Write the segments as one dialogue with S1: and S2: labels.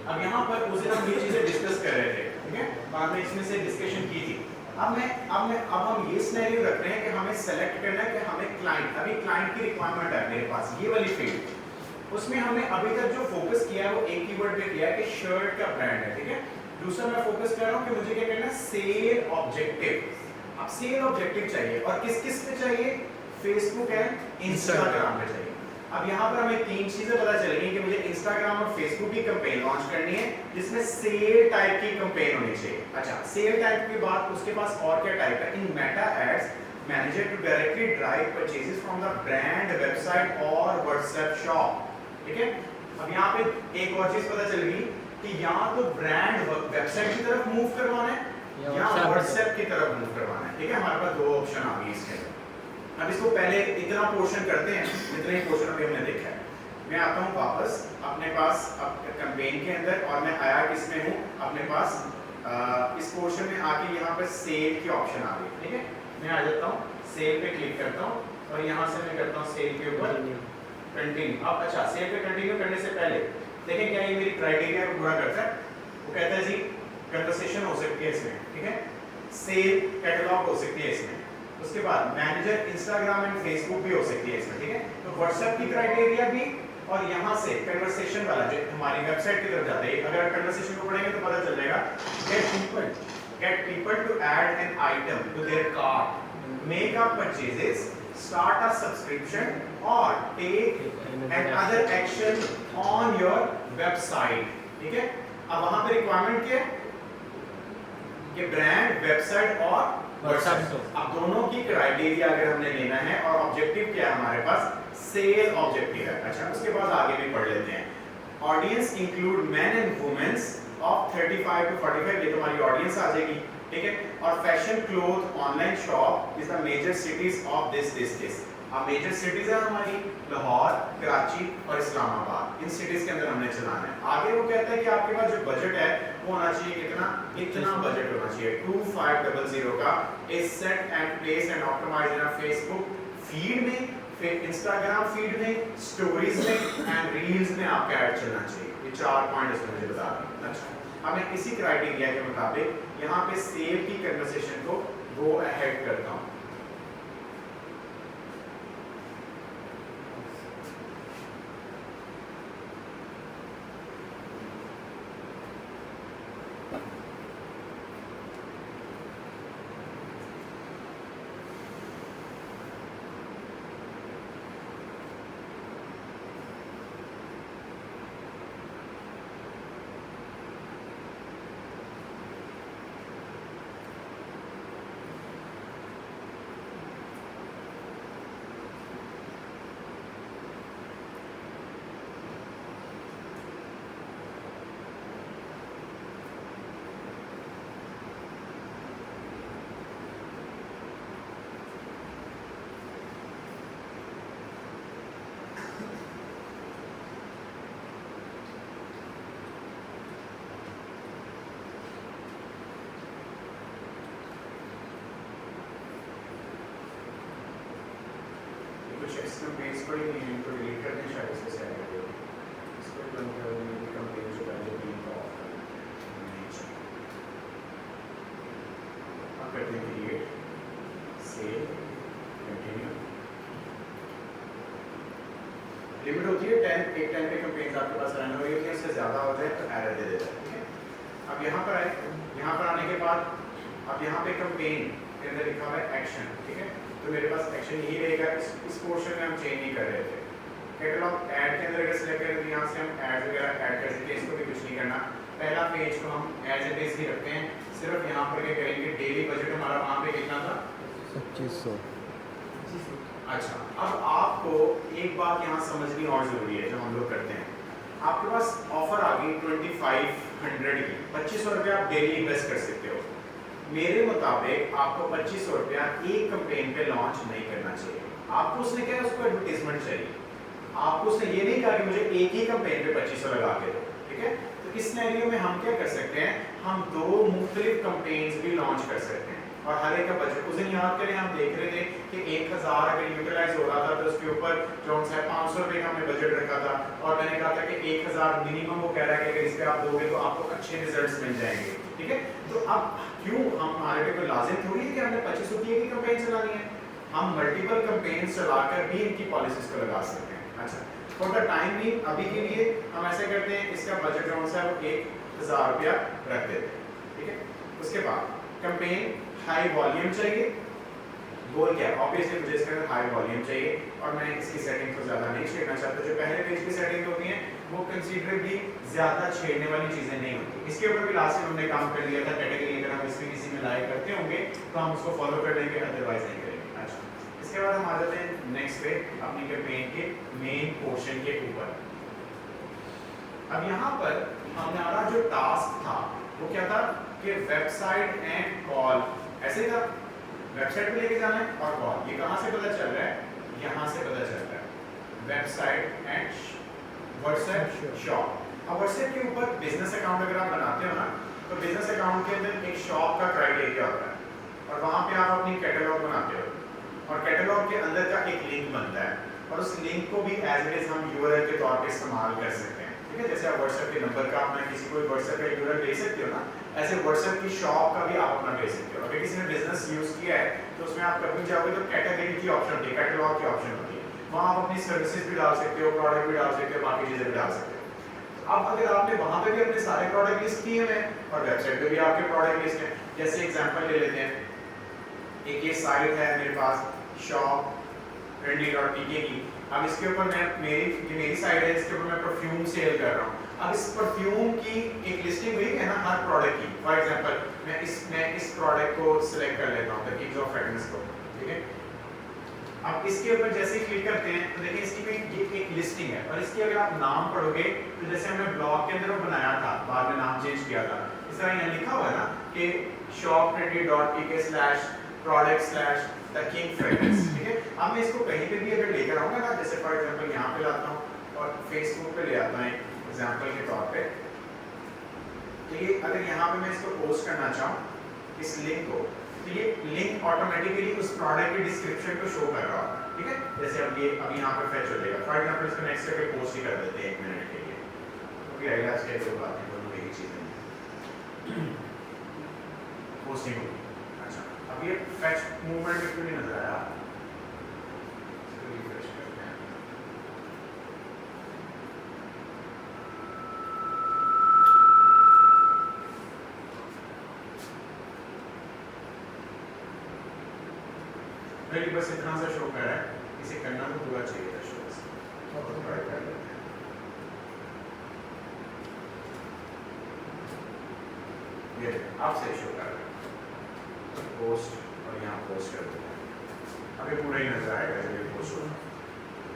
S1: अब यहाँ पर उस दिन हम ये चीजें डिस्कस कर रहे थे, ठीक है, बाद में इसमें से डिस्कशन की थी। अब हम ये सिनेरियो रख रहे हैं कि हमें सेलेक्ट करना है कि हमें क्लाइंट, अभी क्लाइंट की रिक्वायरमेंट है मेरे पास ये वाली फील्ड, उसमें हमने अभी तक जो फोकस किया है वो एक कीवर्ड पे किया है कि शर्ट का ब्रांड है, ठीक है। दूसरा मैं फोकस कर रहा हूँ कि मुझे क्या करना है, सेल ऑब्जेक्टिव। अब सेल ऑब्जेक्टिव चाहिए और किस किस पे चाहिए, फेसबुक एंड इंस्टाग्राम पे चाहिए। अब यहाँ पर हमें तीन चीजें पता चलेंगी कि मुझे इंस्टाग्राम और फेसबुक की कैंपेन लॉन्च करनी है जिसमें सेल टाइप की कैंपेन होनी चाहिए। अच्छा, सेल टाइप के बाद उसके पास और क्या टाइप है, in Meta ads manager to directly drive purchases from the brand website और व्हाट्सएप शॉप, ठीक है। अब यहाँ पे एक और चीज पता चल गई कि यहाँ तो ब्रांड वेबसाइट की तरफ मूव करवाना है या व्हाट्सएप की तरफ मूव करवाना है, ठीक है। हमारे पास दो ऑप्शन आ गई इसके अंदर। अब इसको पहले इतना पोर्शन करते हैं जितने पोर्शन अभी हमने देखा है। मैं आता हूँ वापस अपने पास कैंपेन के अंदर और मैं आया किसमें हूँ, अपने पास इस पोर्शन में आके यहाँ पे सेल की ऑप्शन आ गई, ठीक है। मैं आ जाता हूँ, सेल पे क्लिक करता हूँ और यहाँ से मैं करता हूँ सेल के ऊपर कंटिन्यू। अब अच्छा, सेल पे कंटिन्यू करने से पहले देखें क्या ये मेरी क्राइटेरिया को पूरा करता है। वो कहता है जी कन्वर्सेशन हो सकती है इसमें, ठीक है, सेल कैटलॉग हो सकती है इसमें, उसके बाद मैनेजर इंस्टाग्राम एंड फेसबुक भी हो सकती है इसमें, ठीक है। तो व्हाट्सएप की क्राइटेरिया भी और यहाँ से कन्वर्सेशन वाला जो हमारी वेबसाइट की तरफ जाता है, अगर कन्वर्सेशन को पढ़ेंगे तो पता चल जाएगा, get people to add an item to their cart, make up purchases, start a subscription or take another action on your website, ठीक है। अब वहां पे रिक्वायरमेंट क्या है कि ब्रांड, वेबसाइट और व्हाट्सएप, अब दोनों की क्राइटेरिया अगर हमने लेना है और ऑब्जेक्टिव क्या है हमारे पास, सेल ऑब्जेक्टिव है। अच्छा, उसके बाद आगे भी पढ़ लेते हैं। Audience include men and womens of 35 to 45, ये तुम्हारी ऑडियंस आ जाएगी, ठीक है। और fashion cloth online shop is the major cities of this. अब मेजर सिटीज है हमारी लाहौर, कराची और इस्लामाबाद, इन सिटीज के अंदर हमने चलाना है। आगे वो कहता है कि आपके पास जो बजट है वो होना चाहिए कितना, इतना बजट होना चाहिए 2500 का, is set and place and optimise in Facebook feed में, फिर इंस्टाग्राम फीड में, स्टोरीज में एंड रील्स में आपका ऐड चलना चाहिए। ये 4 पॉइंट इसमें मुझे बता दें। अच्छा, अब मैं इसी क्राइटेरिया के मुताबिक यहाँ पे सेल की कन्वर्सेशन को गो अहेड करता हूँ। इसमें पेज पर ही नहीं है, इनको डिलीट कर दें शायद इससे सेट कर दें। इसको बंद कर दें, ये कंपेन जो पहले भी इनको ऑफ कर दें। अब करते हैं क्रिएट, सेव, कंटिन्यू। लिमिट होती है 10, एक टाइम पे कंपेन आपके पास रन हो रही होती है, उससे ज़्यादा हो जाए तो एरर दे देता है, ठीक है। अब यहाँ पर आए, यहाँ पर आने के बाद अब यहाँ पे कंपेन के अंदर लिखा हुआ है एक्शन, ठीक है। तो मेरे पास एक्शन यही रहेगा, इस पोर्शन में हम चेंज नहीं कर रहे थे। कैटलॉग ऐड के अंदर अगर सिलेक्ट करें तो यहाँ से हम ऐड वगैरह ऐड कर सकते हैं, इसको भी कुछ नहीं करना। पहला पेज को हम एज इट इज ही रखते हैं, सिर्फ यहाँ पर क्या करेंगे, डेली बजट हमारा वहाँ पे कितना था,
S2: 2500।
S1: अच्छा, अब आपको एक बात यहाँ समझनी और जरूरी है जो हम लोग करते हैं। आपके पास ऑफर आ गई 2500 की, 2500 रुपये आप डेली इन्वेस्ट कर सकते हो। मेरे मुताबिक आपको 2500 रुपया एक कैंपेन पे लॉन्च नहीं करना चाहिए। आपको उसने क्या, उसको एडवर्टीजमेंट चाहिए। आपको उसने ये नहीं कहा कि मुझे एक ही कैंपेन पे 2500 लगा के दो, ठीक है। तो इस सिनेरियो में हम क्या कर सकते हैं, हम दो मुख्तलिफ कैंपेन्स भी लॉन्च कर सकते हैं। और हर एक का बजट उस दिन याद करें हम देख रहे थे कि 1000 अगर यूटिलाइज हो रहा था तो उसके ऊपर जो है 500 रुपये का हमने बजट रखा था और मैंने कहा था कि 1000 मिनिमम वो कह रहा है कि अगर इस पे आप दोगे तो आपको अच्छे रिजल्ट्स मिल जाएंगे, ठीक है। तो अब क्यों हमारे पे कोई लाजिम थोड़ी है कि हमने 25 रुपये की कैंपेन चलानी है, हम मल्टीपल कैंपेन्स चलाकर भी इनकी पॉलिसीज को लगा सकते हैं। अच्छा, फॉर द टाइम भी अभी के लिए हम ऐसे करते हैं, इसका बजट कौन सा है वो 1000 रुपया रख देते हैं, ठीक है। उसके बाद कैंपेन हाई वॉल्यूम चाहिए, गोल क्या है, ऑब्वियसली मुझे इसके अंदर हाई वॉल्यूम चाहिए और मैं इसकी सेटिंग को ज़्यादा नहीं छेड़ना चाहता। जो पहले पेज की सेटिंग होती हैं वो कंसीडरेबली ज़्यादा छेड़ने वाली चीज़ें नहीं होती। इसके ऊपर भी लास्ट में हमने काम कर लिया था, कैटेगरी अगर हम इसमें किसी में लाइक करते होंगे तो हम उसको फॉलो कर लेंगे, अदरवाइज नहीं करेंगे। अच्छा, इसके बाद हम आ जाते हैं नेक्स्ट पे अपनी कैंपेन के मेन पोर्शन के ऊपर। अब यहाँ पर हमारा जो टास्क था वो क्या था कि वेबसाइट एंड कॉल, ऐसे था वेबसाइट पे लेके जाना है और कॉल। ये कहाँ से पता चल रहा है, यहाँ से पता चल रहा है वेबसाइट एंड व्हाट्सएप शॉप। अब व्हाट्सएप के ऊपर बिजनेस अकाउंट अगर आप बनाते हो ना तो बिजनेस अकाउंट के अंदर एक शॉप का क्राइटेरिया होता है और वहाँ पे आप अपनी कैटलॉग बनाते हो और कैटलॉग के अंदर का एक लिंक बनता है और उस लिंक को भी एज इट इज हम यूआरएल के तौर पे इस्तेमाल कर सकते हैं, ठीक है। जैसे आप व्हाट्सएप के नंबर का अपना किसी को व्हाट्सएप का यूआरएल भेज सकते हो ना, ऐसे व्हाट्सएप की शॉप का भी आप अपना भेज सकते हो। अगर किसी ने बिजनेस यूज किया है तो उसमें आप कभी जाओगे तो कैटेगरी की ऑप्शन होती है, कैटलॉग की ऑप्शन होती है, वहाँ आप अपनी सर्विसेज भी डाल सकते हो, प्रोडक्ट भी डाल सकते हो, बाकी चीजें भी डाल सकते हो। अब अगर आपने वहाँ पे भी अपने सारे प्रोडक्ट लिस्ट किए हैं और वेबसाइट पे भी आपके प्रोडक्ट लिस्ट है, जैसे एग्जांपल ले लेते हैं, एक ये साइट है मेरे पास shop.trendy.pk की। अब इसके ऊपर मैं मेरी साइट है, इसके ऊपर मैं परफ्यूम सेल कर रहा हूँ। अब इस परफ्यूम की एक लिस्टिंग हुई है ना हर प्रोडक्ट की। फॉर एग्जांपल मैं इस प्रोडक्ट को सिलेक्ट कर लेता हूँ, द किंग्स ऑफ फ्रेग्रेंस को, ठीक है। अब इसके ऊपर जैसे ही क्लिक करते हैं तो देखिए इसकी भी एक लिस्टिंग है और इसकी अगर आप नाम पढ़ोगे तो जैसे हमने ब्लॉग के अंदर वो बनाया था, बाद में नाम चेंज किया था, इस तरह यहाँ लिखा हुआ है ना कि shop.trendy.pk/product/the king fragrance, ठीक है। अब मैं इसको कहीं पे भी अगर लेकर आऊँगा ना, जैसे फॉर एग्जांपल यहाँ पे लाता हूँ और फेसबुक पे ले आता हूँ एग्जांपल के तौर पे, तो ये अगर यहाँ पे मैं इसको पोस्ट करना चाहूँ इस लिंक को, तो ये लिंक ऑटोमेटिकली उस प्रोडक्ट के डिस्क्रिप्शन को शो कर रहा है, ठीक है। जैसे अब ये अभी यहाँ पे फेच हो जाएगा, फॉर एग्जांपल इसको नेक्स्ट करके पोस्ट ही कर देते हैं 1 मिनट के लिए, क्योंकि आइडिया से दो बातें दोनों एक ही चीज़ है, पोस्टिंग होगी। अच्छा, अब ये फेच मूवमेंट बिल्कुल नहीं नजर आया, इसको रिफ्रेश करते हैं। मेरी बस इतना सा शो कर रहा है, इसे करना तो पूरा चाहिए था शो से, और ट्राई कर लेते हैं। ये आप सही शो कर रहे हैं, पोस्ट और यहाँ पोस्ट कर देते हैं। अब ये पूरा ही नजर आएगा जब ये पोस्ट होगा।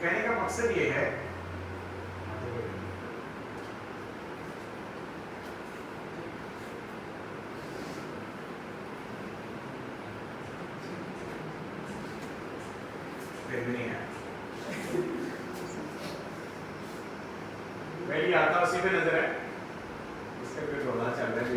S1: कहने का मकसद ये है नहीं है मेरी आता उसी पे नजर है, इसका कोई रोना चल रहा है,